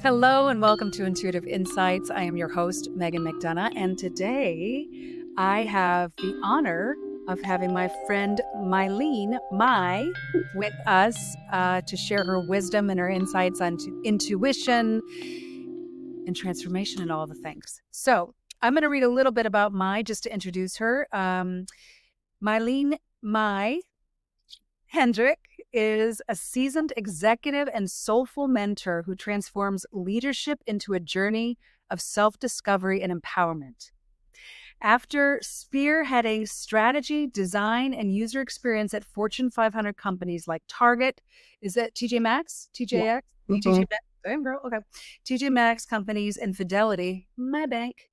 Hello and welcome to Intuitive Insights. I am your host, Meghan McDonough, and today I have the honor of having my friend Mylene, Mye, with us to share her wisdom and her insights on intuition and transformation and all the things. So I'm going to read a little bit about Mye just to introduce her. Mylene Mye Hendrick is a seasoned executive and soulful mentor who transforms leadership into a journey of self-discovery and empowerment. After spearheading strategy, design, and user experience at Fortune 500 companies like Target, is that TJ Maxx? TJX? Yeah. TJ Maxx? Damn girl. Okay. TJ Maxx companies and Fidelity, my bank.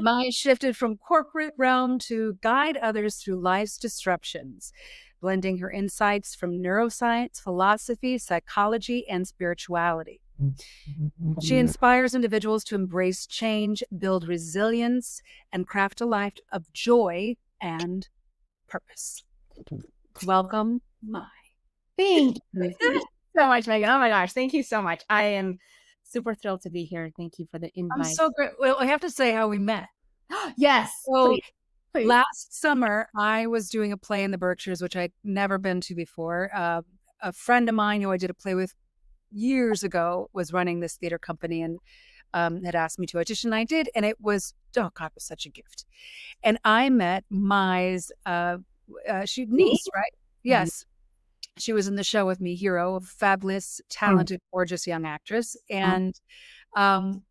Mye shifted from corporate realm to guide others through life's disruptions, blending her insights from neuroscience, philosophy, psychology, and spirituality. She inspires individuals to embrace change, build resilience, and craft a life of joy and purpose. Welcome, Mye. Thank you so much, Meghan. Oh my gosh, thank you so much. I am super thrilled to be here. Thank you for the invite. I'm so great. Well, I have to say how we met. Yes. So please. Last summer, I was doing a play in the Berkshires, which I'd never been to before. A friend of mine who I did a play with years ago was running this theater company and had asked me to audition. And I did, and it was, oh God, it was such a gift. And I met Mye's niece, right? Yes. She was in the show with me, Hero, a fabulous, talented, gorgeous young actress. And Mye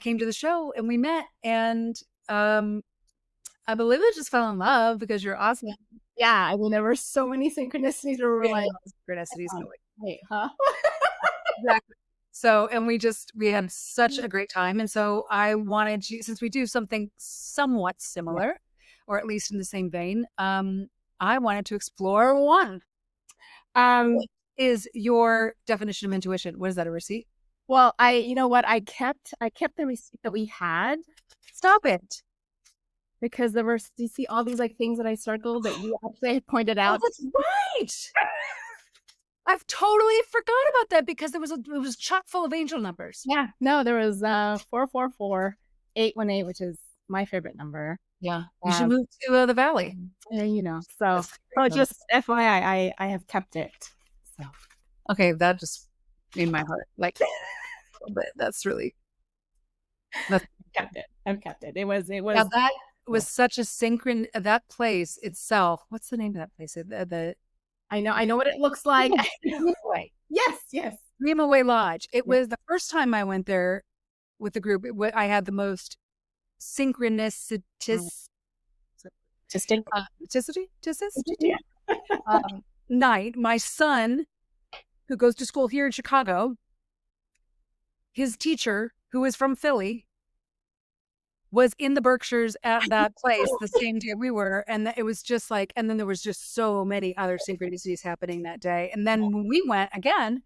came to the show and we met. And I believe I just fell in love because you're awesome. Yeah, I mean, there were so many synchronicities where we were like, synchronicities going. Wait, huh? Exactly. So, and we had such a great time. And so I wanted you, since we do something somewhat similar, or at least in the same vein, I wanted to explore one. What is your definition of intuition? What is that, a receipt? Well, you know what? I kept the receipt that we had. Stop it. Because there were, you see all these like things that I circled that you actually pointed out. Oh, that's right. I've totally forgot about that because it was chock full of angel numbers. Yeah, no, there was 444-818, which is my favorite number. Yeah, you should move to the Valley. You know, so just FYI, I have kept it. So okay, that just made my heart like, but that's really. I've kept it. It was. Now that was such a that place itself. What's the name of that place? I know what it looks like. Yes. Dreamaway Lodge. It was the first time I went there with the group. I had the most synchronicity night. My son, who goes to school here in Chicago, his teacher, who is from Philly, was in the Berkshires at that place the same day we were. And it was just like, and then there was just so many other synchronicities happening that day. And then when we went again,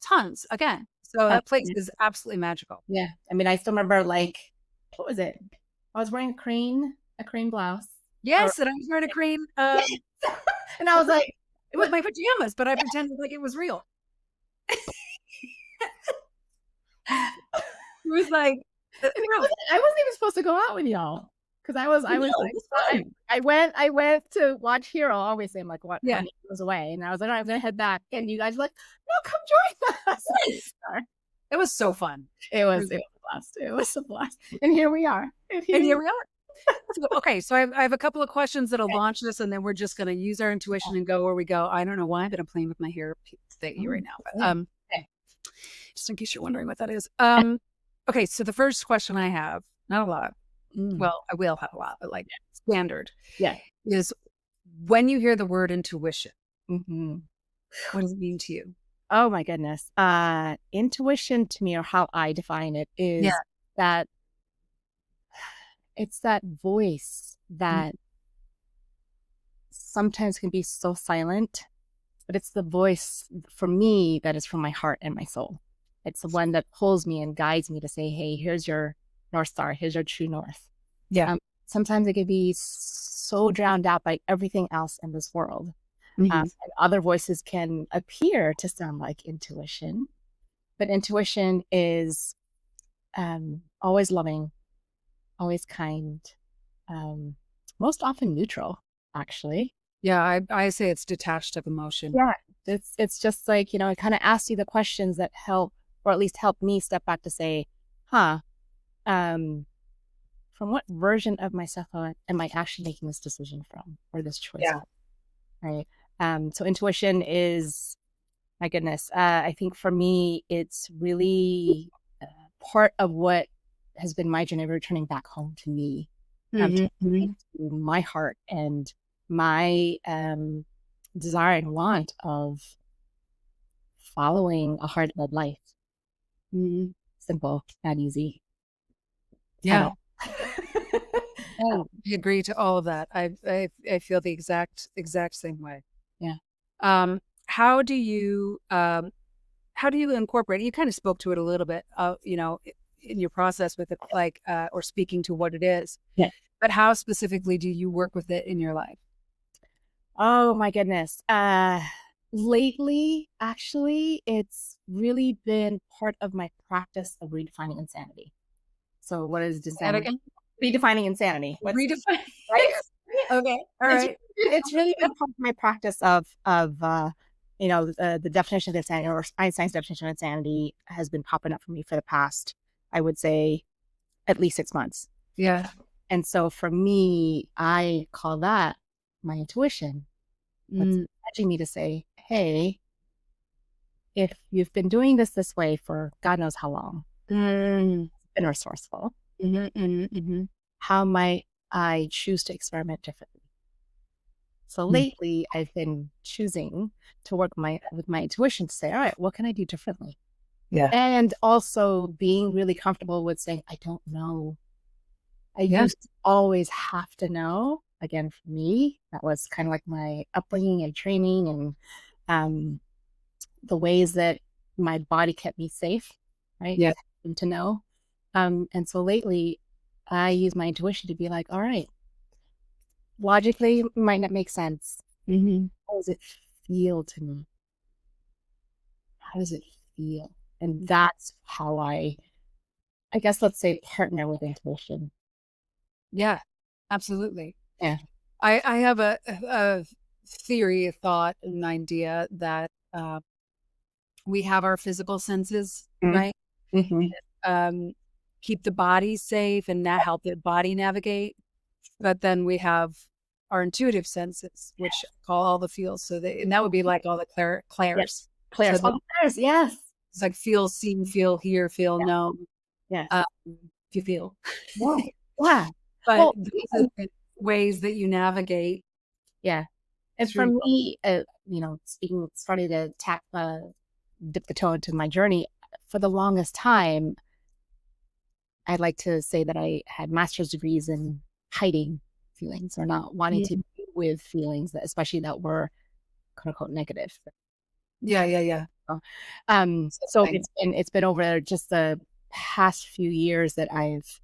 tons again. So that place is absolutely magical. Yeah. I mean, I still remember like, what was it? I was wearing a cream blouse. Yes. And I was wearing a cream. And I was like, it was my pajamas, but I pretended like it was real. It was like, I wasn't even supposed to go out with y'all because I went to watch Hero. Obviously, I'm like, what? Yeah, he was away, and I was like, I'm gonna head back, and you guys were like, no, come join us. It was so fun. It was a blast. It was a blast, and here we are. Okay, so I have a couple of questions that'll launch this, and then we're just gonna use our intuition and go where we go. I don't know why, but I'm playing with my hair thing right now. But just in case you're wondering what that is. Okay, so the first question I have, not a lot. Well, I will have a lot, but like standard. Yeah. Is when you hear the word intuition, what does it mean to you? Oh my goodness. Intuition to me, or how I define it, is that it's that voice that sometimes can be so silent, but it's the voice for me that is from my heart and my soul. It's the one that pulls me and guides me to say, hey, here's your North Star. Here's your true north. Yeah. Sometimes it can be so drowned out by everything else in this world. And other voices can appear to sound like intuition, but intuition is always loving, always kind, most often neutral, actually. Yeah, I say it's detached of emotion. Yeah, it's just like, it kind of asks you the questions that help, or at least help me step back to say, huh, um, from what version of myself am I actually making this decision from, or this choice Yeah. from, right? So intuition is, my goodness, I think for me, it's really part of what has been my journey of returning back home to me, to my heart and my desire and want of following a heart-led life. Simple, not easy at Yeah. all. I agree to all of that. I feel the exact same way. Yeah. Um, how do you incorporate? You kind of spoke to it a little bit, in your process with it, like or speaking to what it is. Yeah. But how specifically do you work with it in your life? Oh my goodness. Lately, actually, it's really been part of my practice of redefining insanity. So what is And insanity? again, Redefining insanity. What's redefine. right? Okay. All It's right. it's really been part of my practice of the definition of insanity, or Einstein's definition of insanity, has been popping up for me for the past, I would say, at least 6 months. Yeah. And so for me, I call that my intuition. What's nudging me to say, hey, if you've been doing this way for God knows how long, been resourceful, how might I choose to experiment differently? So lately, I've been choosing to work with my intuition to say, all right, what can I do differently? Yeah. And also being really comfortable with saying, I don't know. I Yeah. used to always have to know. Again, for me, that was kind of like my upbringing and training, and the ways that my body kept me safe, right? Yeah. To know. And so lately, I use my intuition to be like, all right, logically might not make sense. How does it feel to me? How does it feel? And that's how I guess, let's say, partner with intuition. Yeah. Absolutely. Yeah. I have a theory, a thought, an idea that we have our physical senses, right? Um, keep the body safe and not help the body navigate. But then we have our intuitive senses, which call all the feels. And that would be like all the clairs. Claire. So Claire's, yes. it's like feel, see, feel, hear, feel, Yeah. know. Yes. If you feel. Yeah. Yeah. But Well, those are the ways that you navigate. yeah. And for me, starting to dip the toe into my journey, for the longest time, I'd like to say that I had master's degrees in hiding feelings, or not wanting to be with feelings that, especially that were quote unquote negative. Yeah. So it's been over just the past few years that I've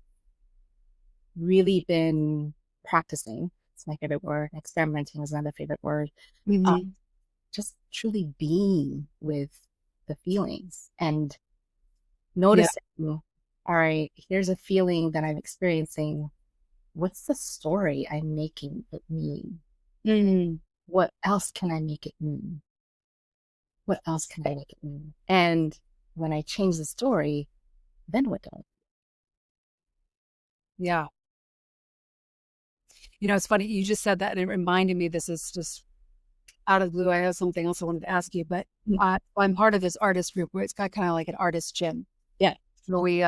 really been practicing. It's my favorite word. Experimenting is another favorite word. Just truly being with the feelings and noticing, all right, here's a feeling that I'm experiencing. What's the story I'm making it mean? What else can I make it mean? What else can I make it mean? And when I change the story, then what do I do? Yeah. It's funny. You just said that and it reminded me, this is just out of the blue. I have something else I wanted to ask you, but I'm part of this artist group where it's got kind of like an artist gym. Yeah. Where we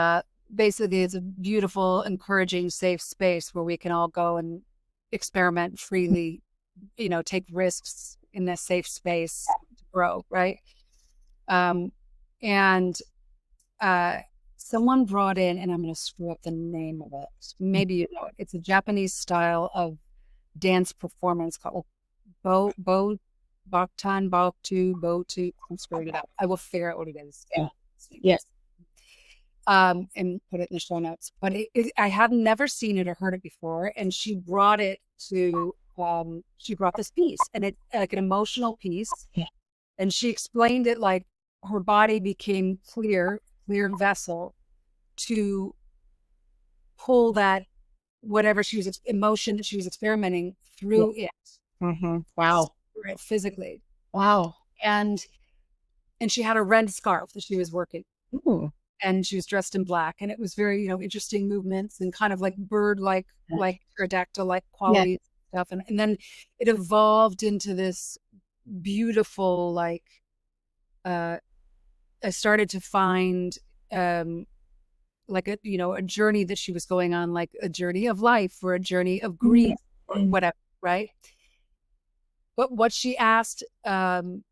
basically, it's a beautiful, encouraging, safe space where we can all go and experiment freely, take risks in a safe space to grow, right? And someone brought in, and I'm going to screw up the name of it. Maybe you know it. It's a Japanese style of dance performance called Boktan, Botu. I'm screwing it up. I will figure out what it is. Yeah. Yes. And put it in the show notes. But I have never seen it or heard it before. And she brought it to she brought this piece, and it's like an emotional piece. Yeah. And she explained it like her body became clear vessel to pull that whatever emotion that she was experimenting through it. Wow. Through it physically. Wow. And she had a red scarf that she was working. Ooh. And she was dressed in black, and it was very, interesting movements and kind of like bird-like, like pterodactyl-like qualities and stuff. And then it evolved into this beautiful, like, I started to find, like a journey that she was going on, like a journey of life or a journey of grief or whatever, right? But what she asked, and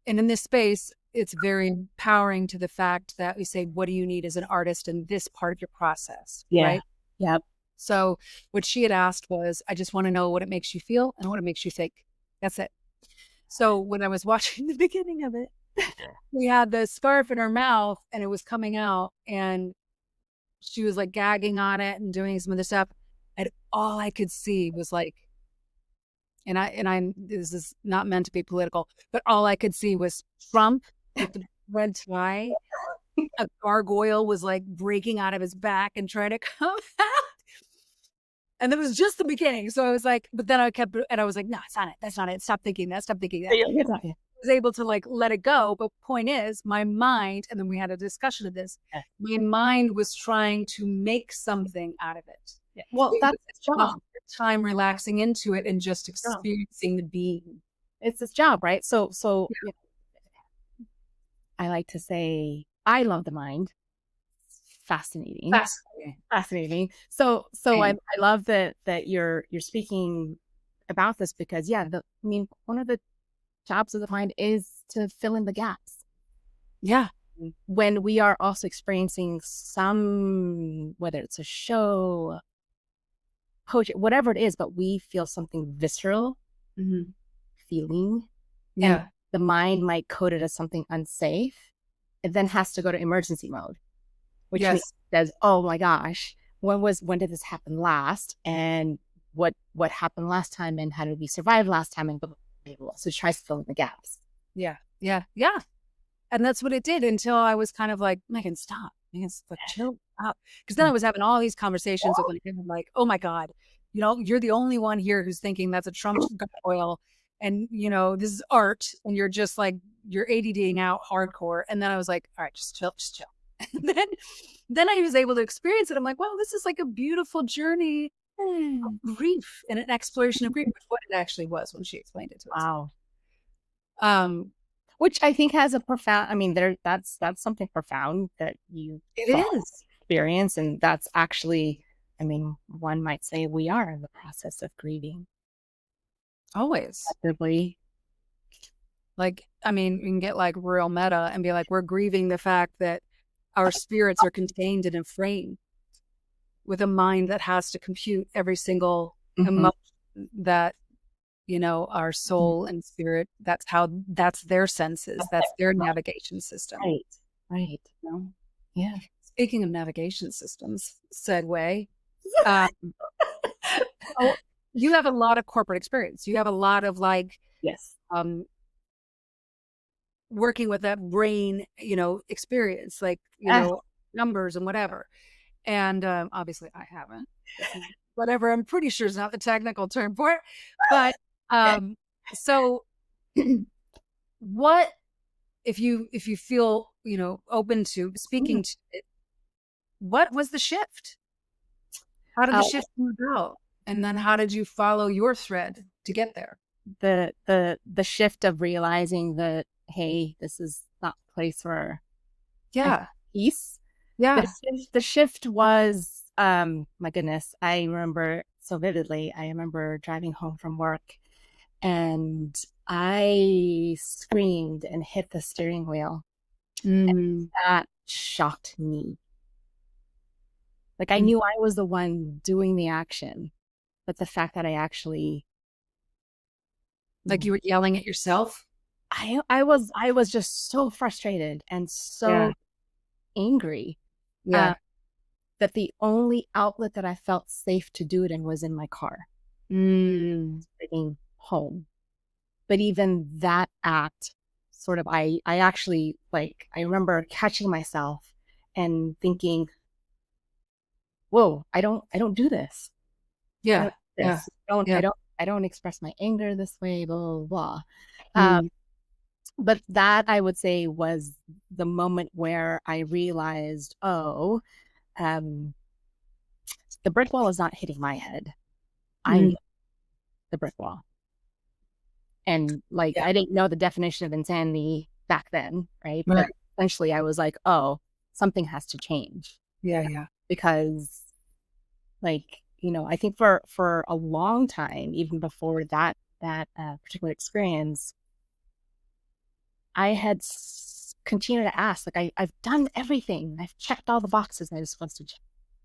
in this space, it's very empowering to the fact that we say, what do you need as an artist in this part of your process? Yeah. Right. Yep. So what she had asked was, I just want to know what it makes you feel and what it makes you think. That's it. So when I was watching the beginning of it, we had the scarf in her mouth and it was coming out, and she was like gagging on it and doing some of this stuff. And all I could see was like, and I, this is not meant to be political, but all I could see was Trump with the red tie. A gargoyle was like breaking out of his back and trying to come out. And that was just the beginning. So I was like, but then I kept, and I was like, no, it's not it. That's not it. Stop thinking that. Stop thinking that. I was able to like let it go. But point is, my mind, and then we had a discussion of this, my mind was trying to make something out of it. Yeah. Well, that's its job. Time relaxing into it and just experiencing the being. It's its job, right? So yeah. I like to say, I love the mind. Fascinating. So I love that you're speaking about this, because one of the jobs of the mind is to fill in the gaps. Yeah. When we are also experiencing some, whether it's a show, poetry, whatever it is, but we feel something visceral, feeling. Yeah. And the mind might code it as something unsafe. It then has to go to emergency mode, which says, oh my gosh, when did this happen last? And what happened last time, and how did we survive last time? And blah, blah, blah. So it tries to fill in the gaps. Yeah. And that's what it did, until I was kind of like, Megan, stop. Megan, like, chill out. Because then I was having all these conversations with him, like, oh my God, you're the only one here who's thinking that's a Trump oil. And, this is art. And you're just like, you're ADDing out hardcore. And then I was like, all right, just chill. And then I was able to experience it. I'm like, wow, this is like a beautiful journey of grief and an exploration of grief, which what it actually was when she explained it to us. Wow. Which I think has a profound, that's something profound that you experience. And that's actually, one might say we are in the process of grieving. Always. Actively. Like, we can get like real meta and be like, we're grieving the fact that our spirits are contained in a frame with a mind that has to compute every single emotion that, our soul and spirit, that's their senses. That's their navigation system. Right. Yeah. Speaking of navigation systems, segue, you have a lot of corporate experience. You have a lot of working with that brain, experience, like, numbers and whatever. And obviously I haven't. Whatever, I'm pretty sure is not the technical term for it. But so what, if you feel, open to speaking to it, what was the shift? How did the shift come about? And then how did you follow your thread to get there? The shift of realizing that, hey, this is not a place for peace. Yeah. The shift was, my goodness, I remember so vividly. I remember driving home from work, and I screamed and hit the steering wheel. And that shocked me. Like, I knew I was the one doing the action, but the fact that I actually, like, you were yelling at yourself. I was just so frustrated and so angry. Yeah. That the only outlet that I felt safe to do it in was in my car. bringing home. But even that act, sort of, I actually, like, I remember catching myself and thinking, whoa, I don't do this. I Yeah. don't do Yeah. this. Yeah. I don't express my anger this way, blah, blah, blah. Mm. But that, I would say, was the moment where I realized, oh, um, the brick wall is not hitting my head. I'm Mm. the brick wall. And like, Yeah. I didn't know the definition of insanity back then, right? But Right. essentially I was like, oh, something has to change. Yeah. Yeah. Because, like, I think for a long time, even before that particular experience, I had continued to ask, like, I've done everything. I've checked all the boxes. I just want to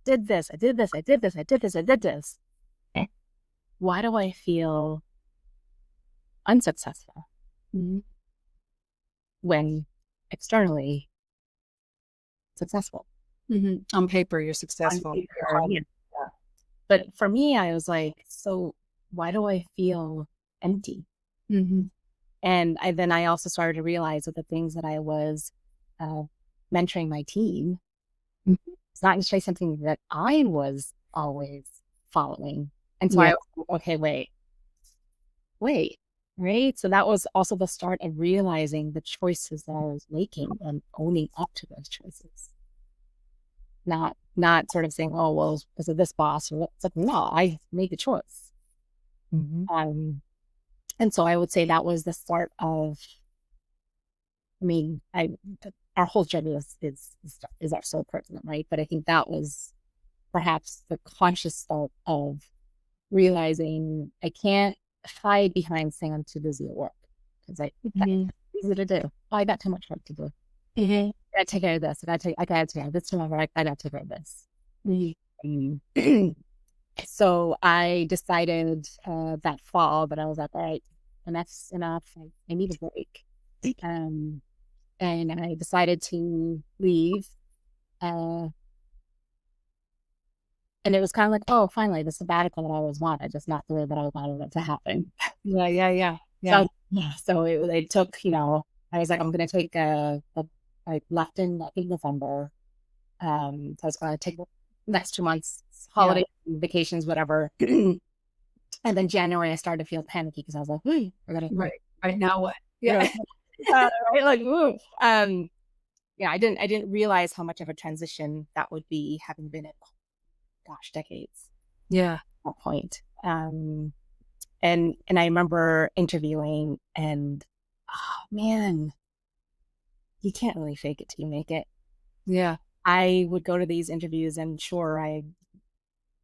did this. I did this. I did this. I did this. I did this. Why do I feel unsuccessful Mm. when externally successful? On paper, you're On successful. Your paper, heart. yeah. But for me, I was like, so why do I feel empty? Mm-hmm. And then I also started to realize that the things that I was uh, mentoring my team, it's not necessarily something that I was always following. And so Yeah. I was like, okay, wait, right? So that was also the start of realizing the choices that I was making and owning up to those choices. Not sort of saying, oh, well, because of this boss, or it's like, no, I made the choice. Um, and so I would say that was the start of, I mean, our whole journey is our soul person, right? But I think that was perhaps the conscious start of realizing I can't hide behind saying I'm too busy at work, because that's easy to do. Oh, I got too much work to do. I gotta take care of this. I gotta take care of this tomorrow. I gotta take care of this. So I decided that fall that I was like, all right, enough's enough. I need a break. And I decided to leave. Uh, and it was kind of like, oh, finally, the sabbatical that I always wanted, just not the way that I wanted it to happen. Yeah. Yeah. Yeah. Yeah. So, yeah, so it took, I was like, I'm going to take I left in, I think, November. So I was going to take the next 2 months, Yeah. holiday vacations, whatever. And then January, I started to feel panicky because I was like, "Hey, Right. Right now, what? we're Yeah. gonna right, like, ooh." Yeah, I didn't realize how much of a transition that would be, having been at, gosh, decades Yeah. at that point. And I remember interviewing, and oh man, you can't really fake it till you make it. Yeah. I would go to these interviews, and sure, I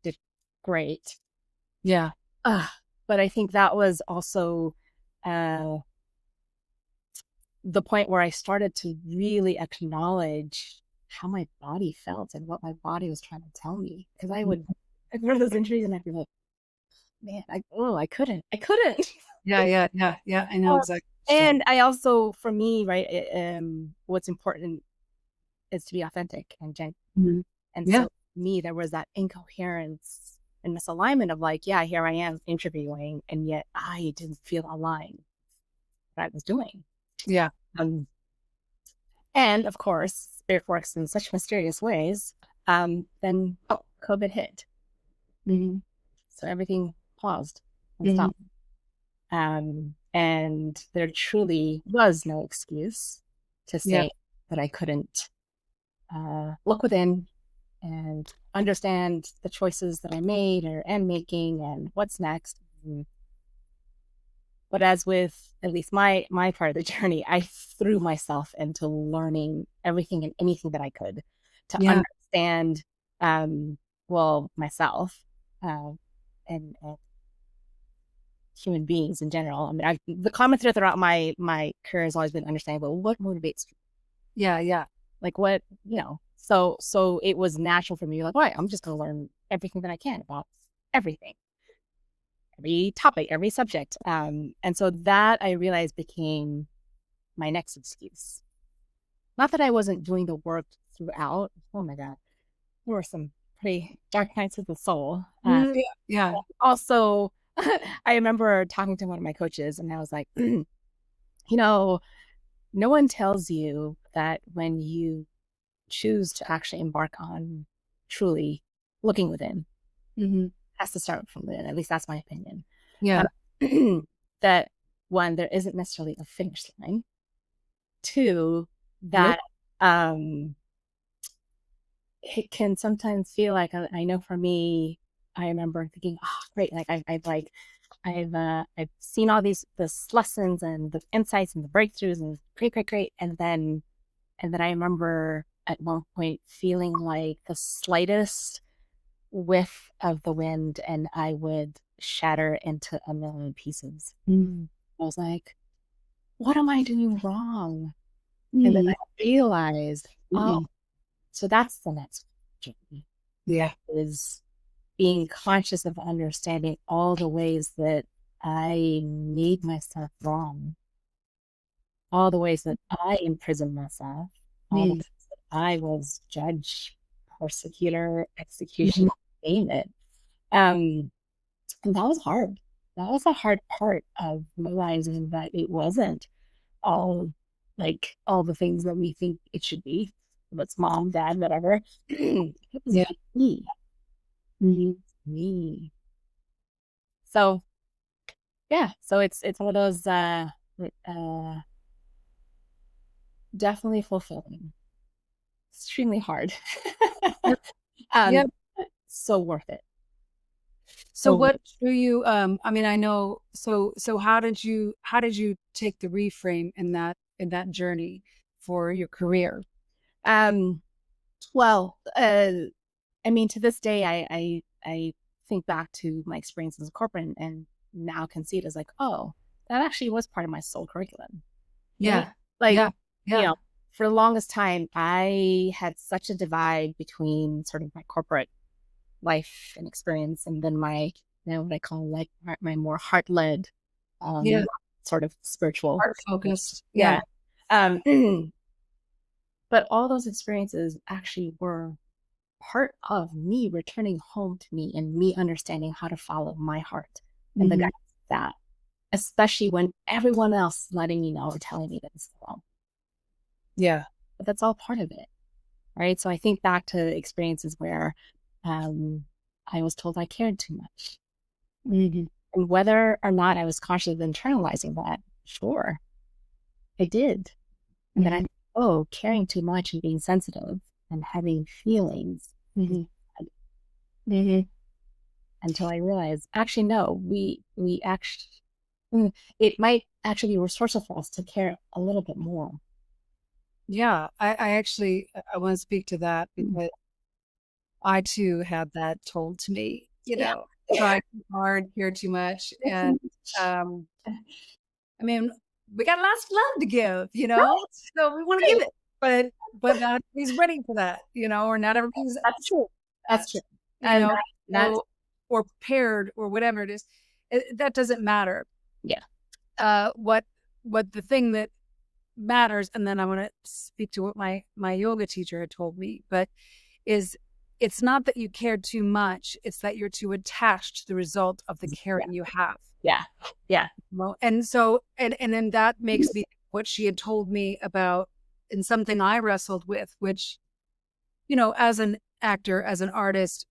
did great. Yeah. But I think that was also uh, the point where I started to really acknowledge how my body felt and what my body was trying to tell me. Because I'd go to those interviews and I'd be like, man, I couldn't. Yeah. Yeah. Yeah. Yeah. I know exactly. And I also, for me, right, what's important is to be authentic and genuine. Mm-hmm. And Yeah. so, me, there was that incoherence and misalignment of, like, yeah, here I am interviewing, and yet I didn't feel aligned with what I was doing. Yeah. Um, and of course, spirit works in such mysterious ways. Then COVID hit. So everything paused and stopped. And there truly was no excuse to Yeah. say that I couldn't look within and understand the choices that I made or am making and what's next. But as with at least my part of the journey, I threw myself into learning everything and anything that I could to Yeah. understand, well, myself, and human beings in general. I mean, the common thread throughout my career has always been understanding, well, what motivates you? Yeah. Yeah. Like, what, so it was natural for me, like, right, I'm just going to learn everything that I can about everything, every topic, every subject. And so that, I realized, became my next excuse. Not that I wasn't doing the work throughout. Oh my God, there were some pretty dark nights of the soul. Yeah. Yeah. Also, I remember talking to one of my coaches and I was like, no one tells you that when you choose to actually embark on truly looking within, has to start from within. At least that's my opinion. Yeah. That one, there isn't necessarily a finish line. Two, Nope. that it can sometimes feel like, I know for me, I remember thinking, oh, great, like I've seen all this lessons and the insights and the breakthroughs and great, and then I remember at one point feeling like the slightest whiff of the wind and I would shatter into a million pieces. I was like, what am I doing wrong? And then I realized, oh, so that's the next journey. Yeah. Is being conscious of understanding all the ways that I made myself wrong, all the ways that I imprisoned myself, all the ways that I was judge, persecutor, execution, name it. And that was hard. That was a hard part of realizing that it wasn't all like all the things that we think it should be. What's mom, dad, whatever. It was me. Me. So yeah, so it's one of those definitely fulfilling. Extremely hard. Yeah. So worth it. So what drew you, I mean, I know, so how did you take the reframe in that journey for your career? Well, I mean, to this day, I think back to my experience as a corporate and now can see it as like, oh, that actually was part of my soul curriculum. Right? Yeah. Like, Yeah. you know, for the longest time, I had such a divide between sort of my corporate life and experience and then my, what I call like my more heart-led, sort of spiritual, Heart focused. yeah. But all those experiences actually were part of me returning home to me and me understanding how to follow my heart and the guidance of that, especially when everyone else is letting me know or telling me that it's wrong. Yeah. But that's all part of it, right? So I think back to experiences where I was told I cared too much. And whether or not I was conscious of internalizing that, sure, I did. And then I, oh, caring too much and being sensitive and having feelings. Until I realized, actually, no, we actually, it might actually be resourceful for us to care a little bit more. Yeah. I actually, I want to speak to that because I too had that told to me, try too hard, care too much. And, I mean, we got lots of love to give, so we want to give it, but not everybody's ready for that, or not everybody's, That's true. That's true. And that's, or prepared or whatever it is. That doesn't matter. Yeah. What the thing that matters, and then I want to speak to what my yoga teacher had told me, but is it's not that you care too much, it's that you're too attached to the result of the caring you have. Yeah. Well, and so, and then that makes me what she had told me about, and something I wrestled with, which, as an actor, as an artist,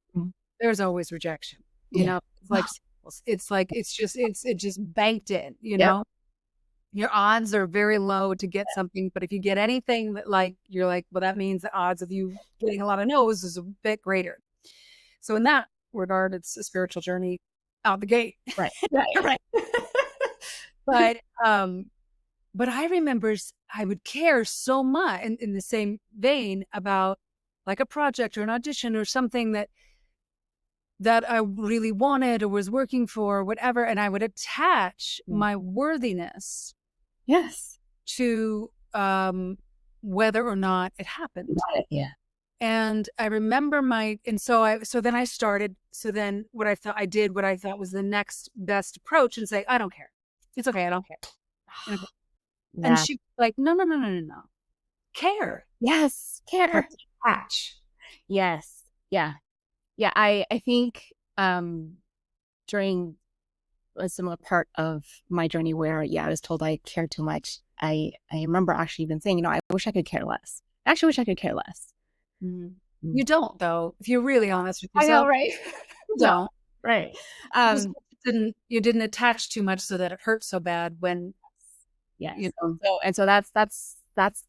there's always rejection, it's like, it's just banked in, your odds are very low to get something, but if you get anything that you're like, well, that means the odds of you getting a lot of no's is a bit greater. So in that regard, it's a spiritual journey out the gate. Right. But I remember I would care so much in the same vein about like a project or an audition or something that I really wanted or was working for or whatever. And I would attach my worthiness to whether or not it happened. Yeah. And I remember so then what I thought I did, what I thought was the next best approach, and say, I don't care. It's okay. I don't care. And she was like, no. Care. Yes. Care. Attach. Yes. Yeah. I think during a similar part of my journey where, I was told I cared too much. I remember actually even saying, I wish I could care less. I actually wish I could care less. Mm. Mm. You don't, though. If you're really honest with I know, yourself, right? you No, don't. right. You didn't attach too much so that it hurts so bad when, Yes. you know. So that's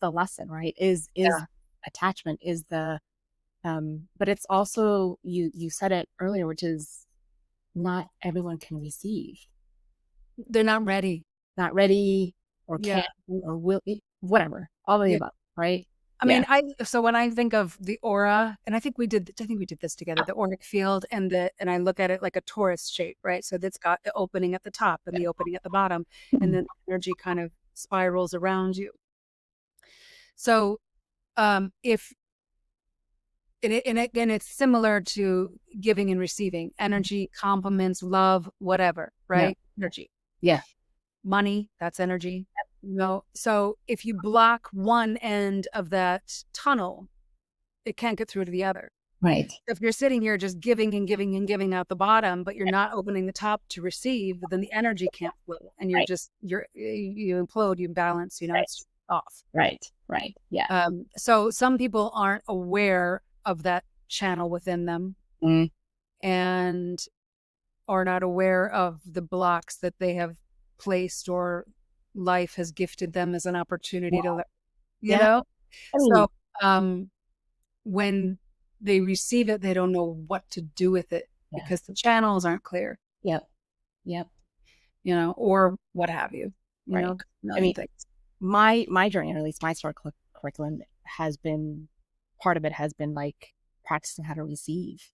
the lesson, right? Is Yeah. attachment is the but it's also, you said it earlier, which is not everyone can receive. They're not ready. Not ready or Yeah. can't or will, whatever. All of the Yeah. above, right? I Yeah. mean, so when I think of the aura, and I think we did this together, the auric field, and I look at it like a torus shape, right? So that's got the opening at the top and the opening at the bottom, and then energy kind of spirals around you. So, if and again, it's similar to giving and receiving energy, compliments, love, whatever, Yeah. right? Energy, Yeah. money, that's energy. So if you block one end of that tunnel, it can't get through to the other. Right. If you're sitting here just giving and giving and giving out the bottom, but you're not opening the top to receive, then the energy can't flow, and you implode, you imbalance, it's off. Right. Yeah. So some people aren't aware of that channel within them, Mm. and are not aware of the blocks that they have placed or life has gifted them as an opportunity to, Yeah. I mean, So when they receive it, they don't know what to do with it because the channels aren't clear, Yep. or what have you, Right. I mean, things. my journey, or at least my STAR curriculum, has been, part of it has been like practicing how to receive,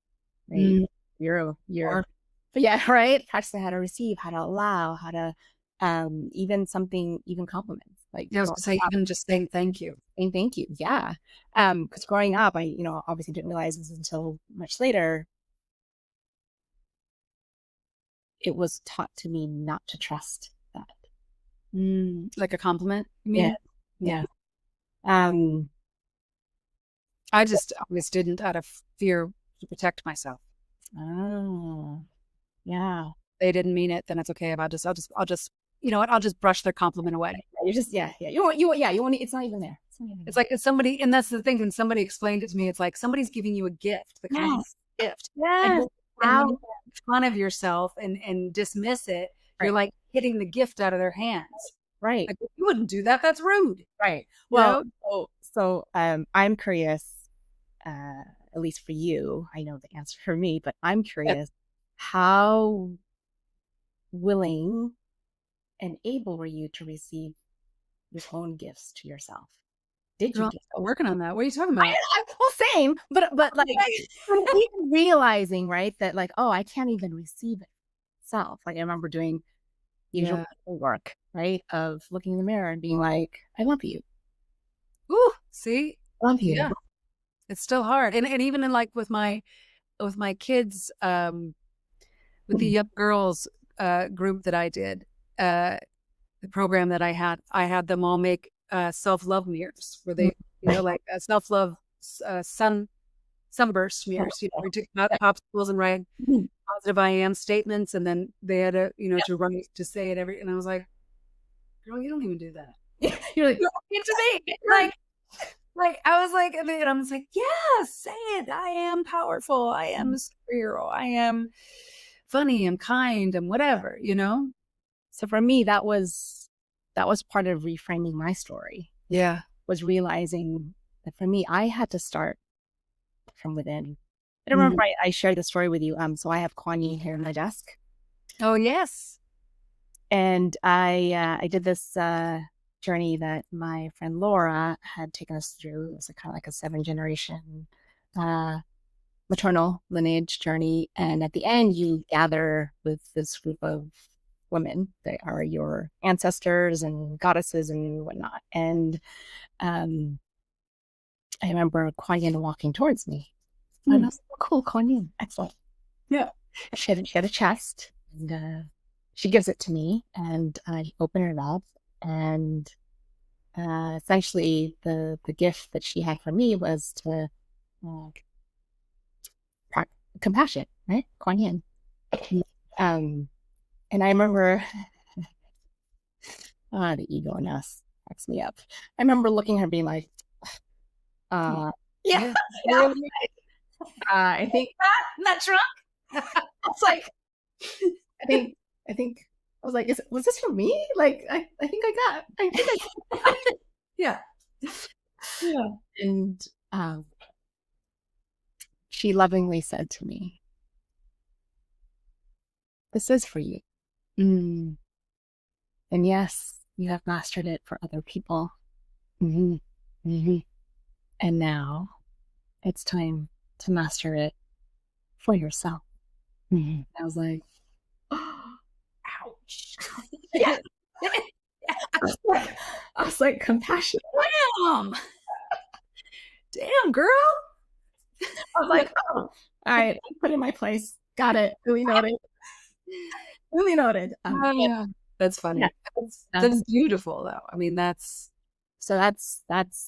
right? But yeah, right. Practicing how to receive, how to allow, how to, even compliments, like, I was going to say, even just saying thank you. saying thank you. Yeah. Because growing up, I, obviously didn't realize this until much later. It was taught to me not to trust that. Like a compliment, you Yeah. mean? Yeah. I just always didn't, out of fear to protect myself. Oh, yeah. They didn't mean it, then it's okay. If I'll just, I'll just brush their compliment away. You just, yeah. You want, it's not even there. It's like if somebody, and that's the thing, when somebody explained it to me, it's like somebody's giving you a gift, the Yes. gift. Yes. And when you make fun of yourself and dismiss it, you're like hitting the gift out of their hands. Right. Like, you wouldn't do that. That's rude. Right. Well, so I'm curious, at least for you, I know the answer for me, but I'm curious, how willing and able were you to receive your own gifts to yourself? Did you? Working on that? What are you talking about? Well, same, but like even realizing, right, that like, oh, I can't even receive it myself. Like, I remember doing usual work, right, of looking in the mirror and being like, I love you. Ooh, see, Love you. Yeah, it's still hard, and even in, like, with my kids, with the young girls group that I did, the program that I had them all make self-love mirrors, where they, like self-love sunburst mirrors. We took popsicles and write positive I am statements, and then they had to write, to say it and I was like, girl, you don't even do that. You're like, it's me. Like I was like, and I was like, yeah, say it. I am powerful. I am a superhero. I am funny. I'm kind. I'm whatever. So for me, that was part of reframing my story. Yeah, was realizing that for me, I had to start from within. I don't remember I shared the story with you. So I have Kuan Yin here on my desk. Oh yes. And I did this journey that my friend Laura had taken us through. It was kind of like a 7-generation maternal lineage journey. And at the end, you gather with this group of women. They are your ancestors and goddesses and whatnot. And I remember Kuan Yin walking towards me. And I was like, oh, cool, Kuan Yin. Excellent. Yeah. She had a chest, and she gives it to me, and I open it up, and essentially the gift that she had for me was to compassion, right? Kuan Yin. And I remember, the ego in us cracks me up. I remember looking at her being like, yeah, Yeah. yeah. I think Not drunk. I was like, I think I was like, was this for me? Like, I think I got. Yeah. Yeah. And um, she lovingly said to me, "This is for you." Mm. And yes, you have mastered it for other people. Hmm. Hmm. And now it's time to master it for yourself. Hmm. I was like, oh, ouch. Yeah. I was like, compassion. Damn. Damn, girl. I was like, oh, all right, put in my place. Got it. Really noted. Really noted. Yeah. That's Yeah, funny. That's beautiful, though. I mean, that's so that's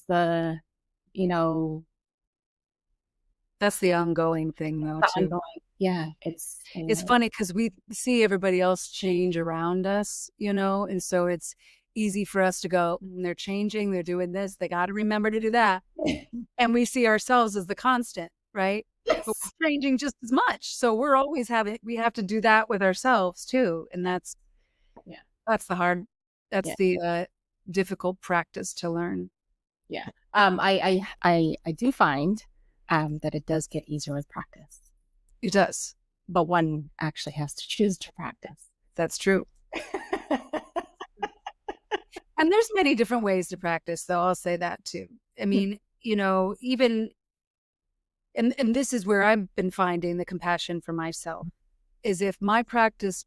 the, you know, that's the ongoing thing, though, the too. ongoing. Yeah, It's funny because we see everybody else change around us, and so it's easy for us to go, they're changing, they're doing this, they got to remember to do that. And we see ourselves as the constant, right? But yes. we're changing just as much. So we have to do that with ourselves too. And Yeah. that's the hard, that's Yeah. the difficult practice to learn. Yeah. I do find that it does get easier with practice, It does. but one actually has to choose to practice. That's true. And there's many different ways to practice, though. I'll say that too. I mean, even, and this is where I've been finding the compassion for myself is if my practice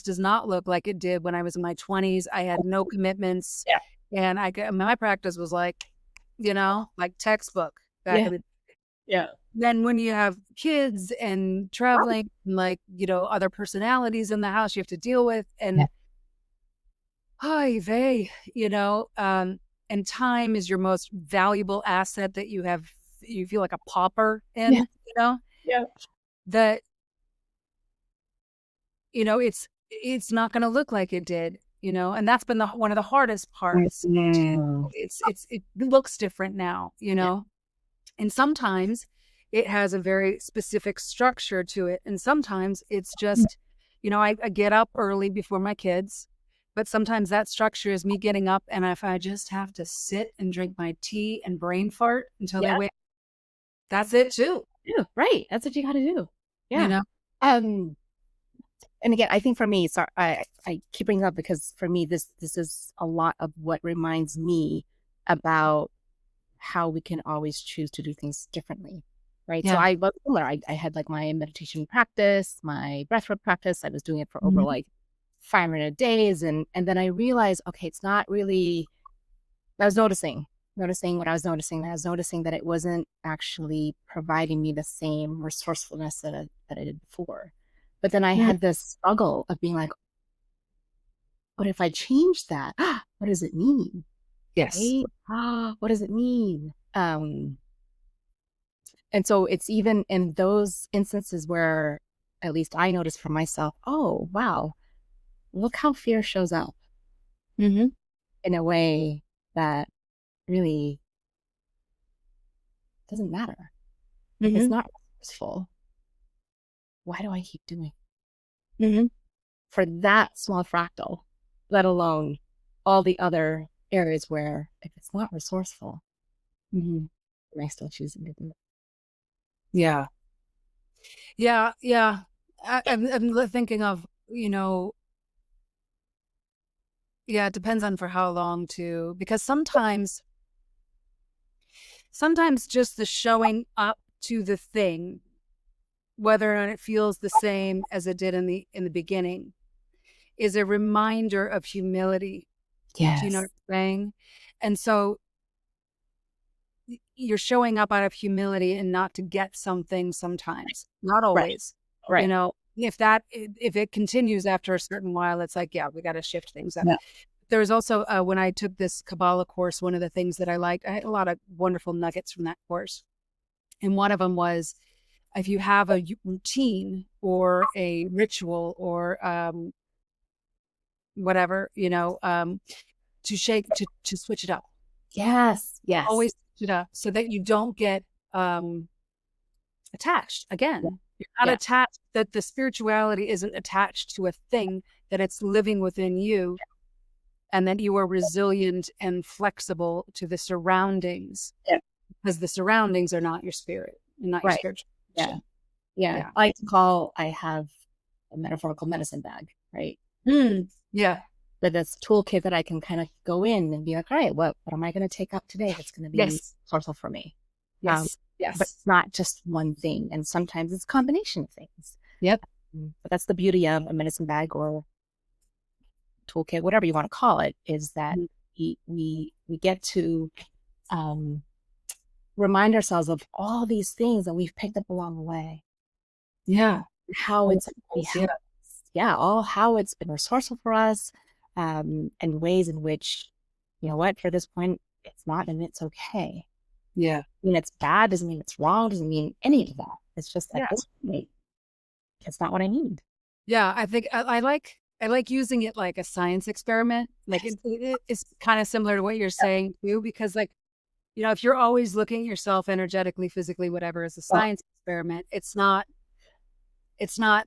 does not look like it did when I was in my 20s. I had no commitments. Yeah. And my practice was like, like textbook back Yeah. in the Yeah. Then when you have kids and traveling, and like, other personalities in the house you have to deal with, and hi vey, and time is your most valuable asset that you feel like a pauper in, Yeah. Yeah. that, it's not going to look like it did, and that's been one of the hardest parts. It looks different now, and sometimes it has a very specific structure to it. And sometimes it's just, I get up early before my kids, but sometimes that structure is me getting up. And if I just have to sit and drink my tea and brain fart until they wake, that's it too. Yeah. Right. That's what you got to do. Yeah. And again, I think for me, sorry, I keep bringing up because for me, this is a lot of what reminds me about how we can always choose to do things differently. Right. Yeah. So I was similar. I had like my meditation practice, my breathwork practice. I was doing it for over like 500 days. And then I realized, okay, it's not really, I was noticing what I was noticing. I was noticing that it wasn't actually providing me the same resourcefulness that I did before. But then I had this struggle of being like, what if I change that? What does it mean? Yes. Right? What does it mean? And so it's even in those instances where at least I notice for myself, oh, wow, look how fear shows up in a way that really doesn't matter. If it's not useful, why do I keep doing it? For that small fractal, let alone all the other areas where if it's not resourceful, I still choosing to do it. Yeah. Yeah. Yeah. I'm thinking of, yeah, it depends on for how long too, because sometimes just the showing up to the thing, whether or not it feels the same as it did in the beginning, is a reminder of humility. Yes. Do you know what I'm saying? And so you're showing up out of humility and not to get something sometimes, not always. Right. If it continues after a certain while, it's like, yeah, we got to shift things up. Yeah. There was also, when I took this Kabbalah course, one of the things that I liked, I had a lot of wonderful nuggets from that course. And one of them was, if you have a routine or a ritual or whatever, to switch it up. Yes. Always switch it up so that you don't get attached again. Yeah. You're not Yeah. attached, that the spirituality isn't attached to a thing, that it's living within you, and that you are resilient and flexible to the surroundings, because the surroundings are not your spirit and not your spiritual. Yeah. I have a metaphorical medicine bag, right? Yeah. But this toolkit that I can kind of go in and be like, all right, what am I going to take up today that's going to be sourceful for me? Yes. But it's not just one thing. And sometimes it's a combination of things. Yep. But that's the beauty of a medicine bag or toolkit, whatever you want to call it, is that we get to remind ourselves of all these things that we've picked up along the way. Yeah. How it's how it's been resourceful for us, and ways in which, for this point, it's not, and it's okay. Yeah. I mean, it's bad doesn't mean it's wrong, doesn't mean any of that. It's just that it's not what I need. Yeah, I think I like using it like a science experiment. Like it's kind of similar to what you're saying too, because if you're always looking at yourself energetically, physically, whatever, as a science experiment, it's not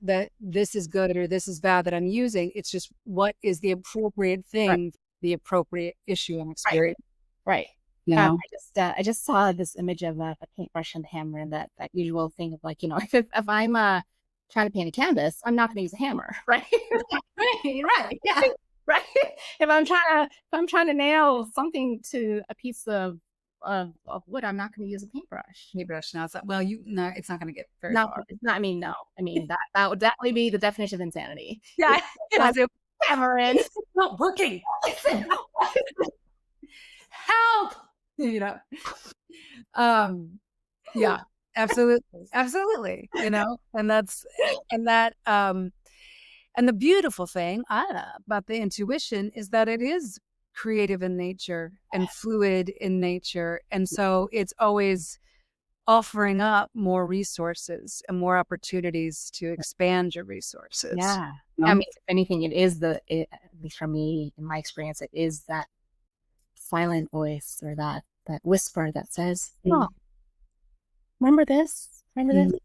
that this is good or this is bad that I'm using. It's just what is the appropriate thing, the appropriate issue and experience. Right. I just saw this image of a paintbrush and hammer, and that usual thing of if I'm trying to paint a canvas, I'm not going to use a hammer, right? right. Yeah. Right. If I'm trying to nail something to a piece of wood, I'm not going to use a paintbrush. Now it's not, it's not going to get very far. It's not. I mean that would definitely be the definition of insanity. Yeah. Hammer in. It's not working. Help. Yeah, absolutely. And the beautiful thing about the intuition is that it is creative in nature and fluid in nature. And so it's always offering up more resources and more opportunities to expand your resources. Yeah. I mean, if anything, it is at least for me, in my experience, it is that silent voice or that whisper that says, oh, remember this? Remember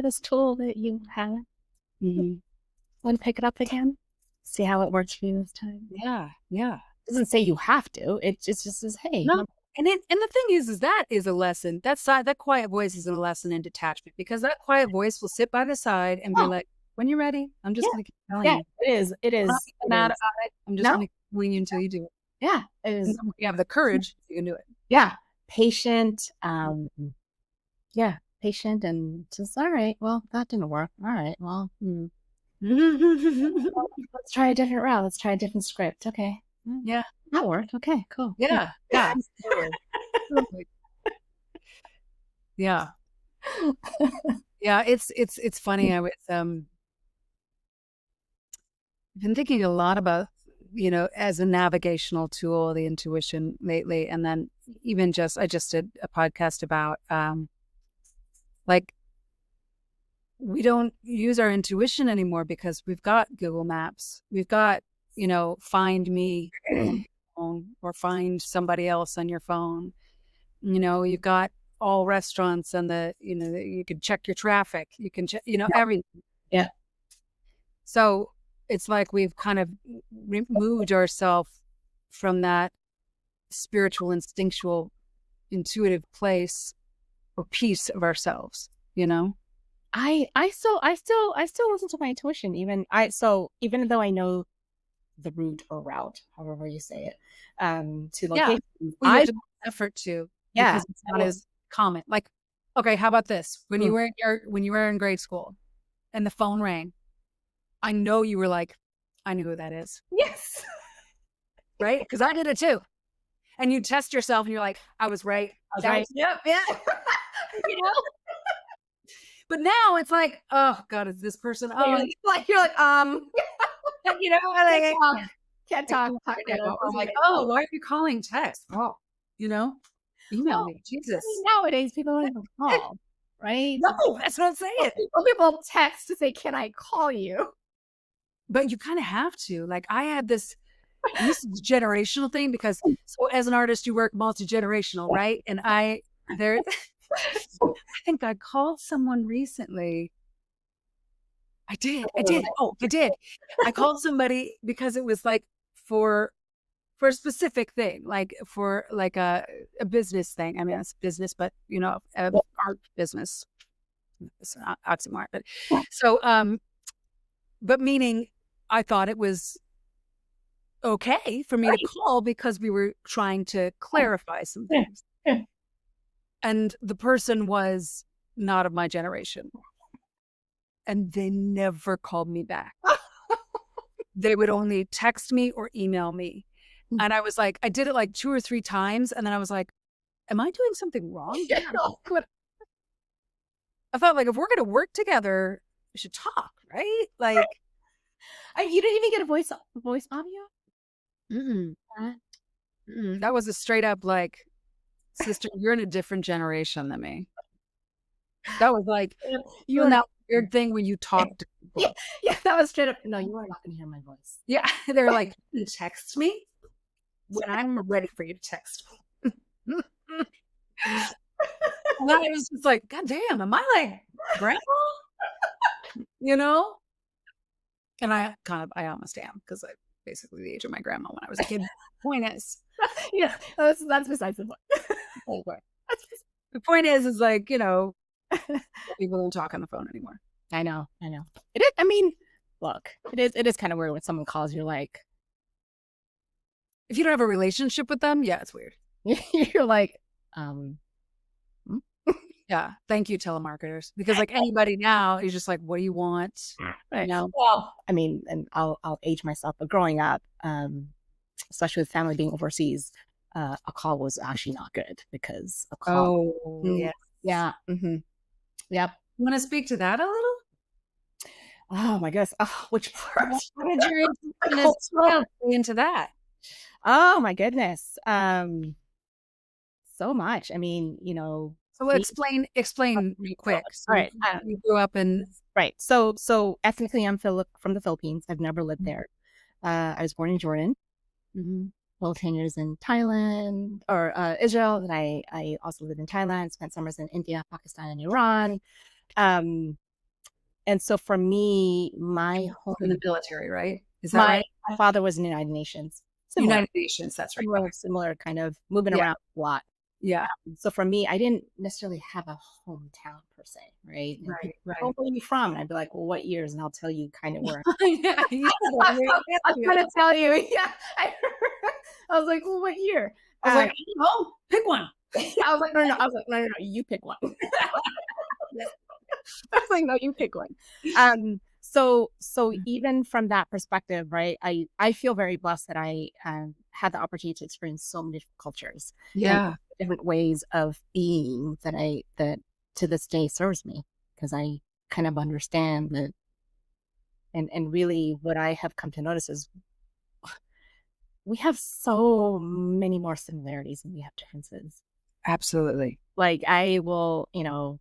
this tool that you have? Want to pick it up again? See how it works for you this time? Yeah. It doesn't say you have to. It just says, hey. No. And the thing is that is a lesson. That quiet voice is a lesson in detachment, because that quiet voice will sit by the side and be like, when you're ready, I'm just going to keep telling you. It is. I'm not about it. I'm just going to keep telling you until you do it. Yeah, it is. And you have the courage, you can do it. Yeah. Patient. Patient, and just, all right, well, that didn't work. All right, well, let's try a different route. Let's try a different script. Okay. Yeah. That worked. Okay, cool. Yeah. Yeah. Yeah. It's funny. I was, I've been thinking a lot about, as a navigational tool, the intuition lately. And then even I just did a podcast about, we don't use our intuition anymore because we've got Google Maps. We've got, find me or find somebody else on your phone. You've got all restaurants and you can check your traffic. You can check, everything. Yeah. So it's like we've kind of removed ourselves from that spiritual, instinctual, intuitive place or piece of ourselves, I still listen to my intuition, even though I know the route, however you say it, to location. I have effort to, because it's not as common. Like, okay, how about this? When you were in grade school and the phone rang, I know you were like, I knew who that is. Yes. Right? Because I did it too. And you test yourself and you're like, I was right. Yep. Yeah. But now it's like, oh God, is this person? Oh, you're like, can't talk. I'm like, oh, why are you calling text? Oh, email me. Jesus. Nowadays, people don't even call, right? No, that's what I'm saying. People text to say, can I call you? but you kind of have to. Like I had this, and this is a generational thing because so as an artist, you work multi-generational, right? And there, I think I called someone recently. I did. I did. Oh, I did. I called somebody because it was like for a specific thing, like for like a business thing. I mean, it's business, but you know, art business. It's an oxymoron, but so but meaning I thought it was okay for me to call because we were trying to clarify some things. And the person was not of my generation. And they never called me back. They would only text me or email me. And I was like, I did it like 2 or 3 times. And then I was like, am I doing something wrong? I thought, like, if we're going to work together, we should talk, right? Like, you didn't even get a voice audio? mm-mm. Mm-mm. That was a straight up like, sister, you're in a different generation than me. That was like, you know that weird thing when you talk to people. Yeah, that was straight up. No, you are not going to hear my voice. Yeah, they're like, you text me when I'm ready for you to text me. And I was just like, God damn, am I like grandma? You know? And I almost am because I basically the age of my grandma when I was a kid. Point is, yeah, that's besides the point. The point is like, you know, people don't talk on the phone anymore. I know. It is. I mean, look, it is kind of weird when someone calls you. Like, if you don't have a relationship with them, yeah, it's weird. You're like, yeah, thank you, telemarketers, because like anybody now is just like, what do you want? Right. You know? Well, I mean, and I'll age myself, but growing up, especially with family being overseas, a call was actually not good because a call. Oh, yes. Yeah. Mm-hmm. Yep. You want to speak to that a little? Oh my goodness. Oh, which part? How did your into that? Oh my goodness. So much. I mean, you know. So explain real quick. So all right. You grew up in right. So ethnically, I'm from the Philippines. I've never lived there. I was born in Jordan. Mm-hmm. Well, 10 years in Thailand or Israel. And I also lived in Thailand, spent summers in India, Pakistan, and Iran. And so for me, my home in the military, right? Is that right? My father was in the United Nations. Similar. United Nations, that's right. Similar kind of moving around a lot. Yeah. So for me, I didn't necessarily have a hometown per se, right? Right. Where are you from? And I'd be like, well, what years? And I'll tell you kind of where. I'm going to tell you. Yeah. I was like, well, what year? I was like, oh, pick one. I was like, no. I was like, no, you pick one. I was like, no, you pick one. So even from that perspective, right, I feel very blessed that I had the opportunity to experience so many different cultures. Yeah. Different ways of being that to this day serves me because I kind of understand that. And really what I have come to notice is we have so many more similarities than we have differences. Absolutely. Like I will, you know,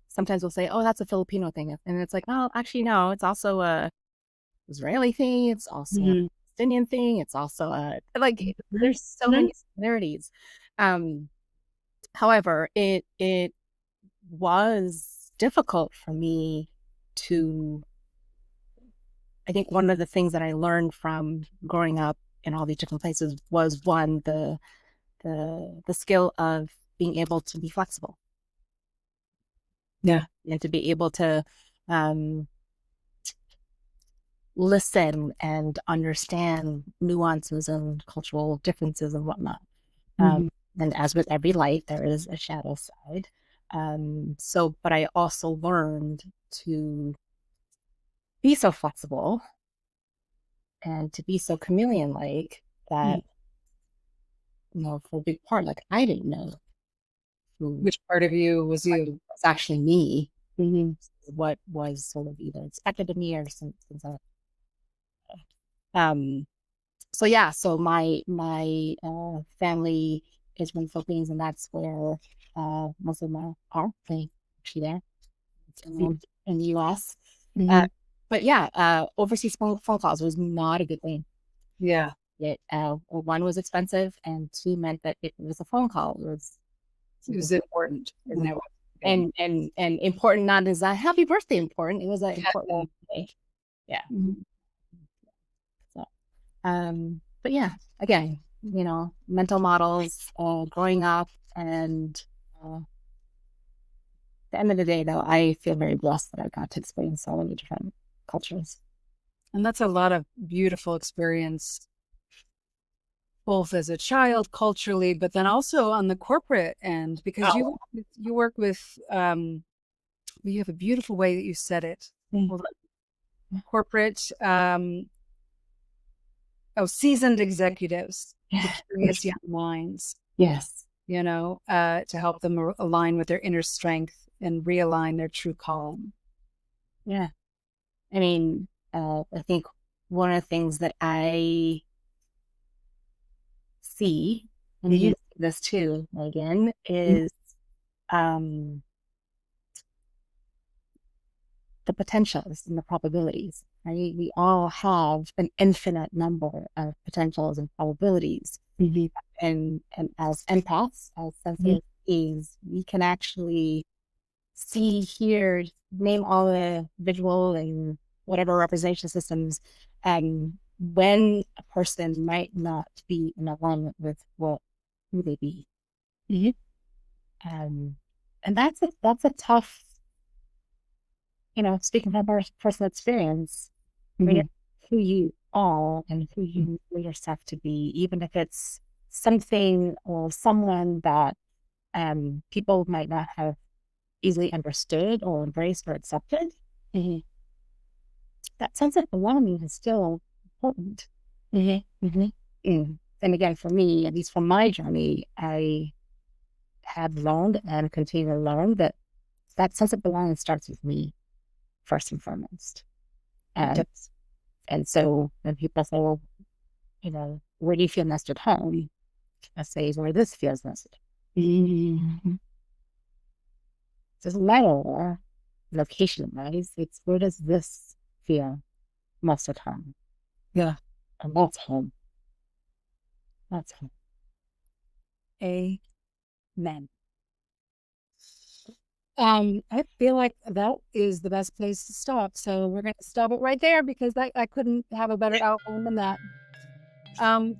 sometimes we'll say, oh, that's a Filipino thing. And it's like, oh, actually, no, it's also a Israeli thing. It's also a Palestinian thing. It's also there's so many similarities. However, it was difficult for me to, I think one of the things that I learned from growing up in all these different places was one, the skill of being able to be flexible. Yeah. And to be able to listen and understand nuances and cultural differences and whatnot. And as with every light, there is a shadow side. But I also learned to be so flexible and to be so chameleon-like that, you know, for a big part, like I didn't know which part of you was you. It's actually me. What was sort of either expected of me or something like that. So yeah, so my family is from the Philippines, and that's where most of my are actually there in the US. But yeah, overseas phone calls was not a good thing. Yeah. One was expensive, and two meant that it was a phone call. It was important. And, and important, not as a happy birthday important. It was an important day. Yeah. Mm-hmm. So, but yeah, again, mental models, growing up, and at the end of the day, though, I feel very blessed that I got to experience so many different cultures. And that's a lot of beautiful experience, both as a child culturally, but then also on the corporate end, because you work with, you have a beautiful way that you said it. Corporate, seasoned executives, the curious young minds. Yes. To help them align with their inner strength and realign their true calm. Yeah. I mean, I think one of the things that I see, and you see this too, Megan, is the potentials and the probabilities. Right? We all have an infinite number of potentials and probabilities. And as empaths, as sensitive beings, we can actually see, hear, name all the visual and whatever representation systems, and when a person might not be in alignment with who they be. And that's a tough, speaking from our personal experience, who you are and who you know yourself to be, even if it's something or someone that people might not have easily understood or embraced or accepted, that sense of belonging is still important. And again, for me, at least from my journey, I have learned and continue to learn that sense of belonging starts with me first and foremost. And so when people say, well, where do you feel nested home? I say, where this feels nested. It doesn't matter location-wise, it's where does this feel most at home? Yeah. And that's home. That's home. Amen. I feel like that is the best place to stop. So we're going to stop it right there because I couldn't have a better outcome than that.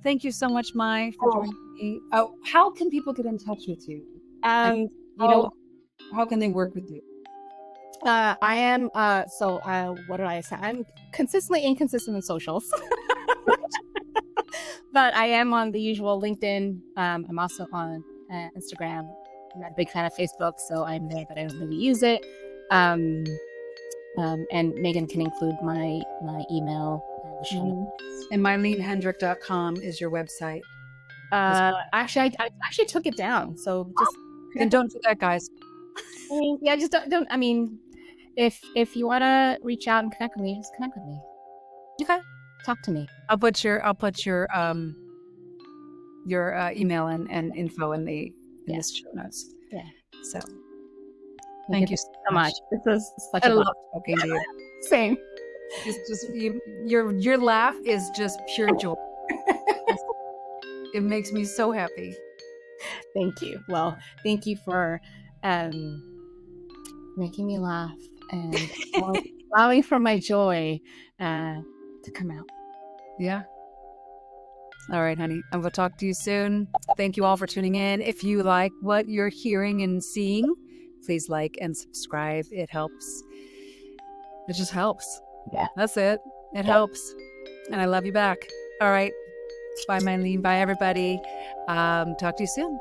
Thank you so much, Mye, for joining me. How can people get in touch with you? How can they work with you? I am, what did I say? I'm consistently inconsistent in socials. But I am on the usual LinkedIn. I'm also on Instagram. I'm not a big fan of Facebook, so I'm there, but I don't really use it. And Megan can include my email. And MyleneHendrick.com is your website. Actually, I actually took it down. So just then don't do that, guys. Yeah, just don't. I mean, if you want to reach out and connect with me, just connect with me. Okay, talk to me. I'll put your email and info in the this show notes. Yeah. So thank you so much. This was such I love talking to you. Same. It's just your laugh is just pure joy. It makes me so happy. Thank you. Well, thank you for making me laugh and allowing for my joy to come out. Yeah. All right, honey. I will talk to you soon. Thank you all for tuning in. If you like what you're hearing and seeing, please like and subscribe. It helps. It just helps. Yeah. That's it. It helps. And I love you back. All right. Bye, Mylene. Bye, everybody. Talk to you soon.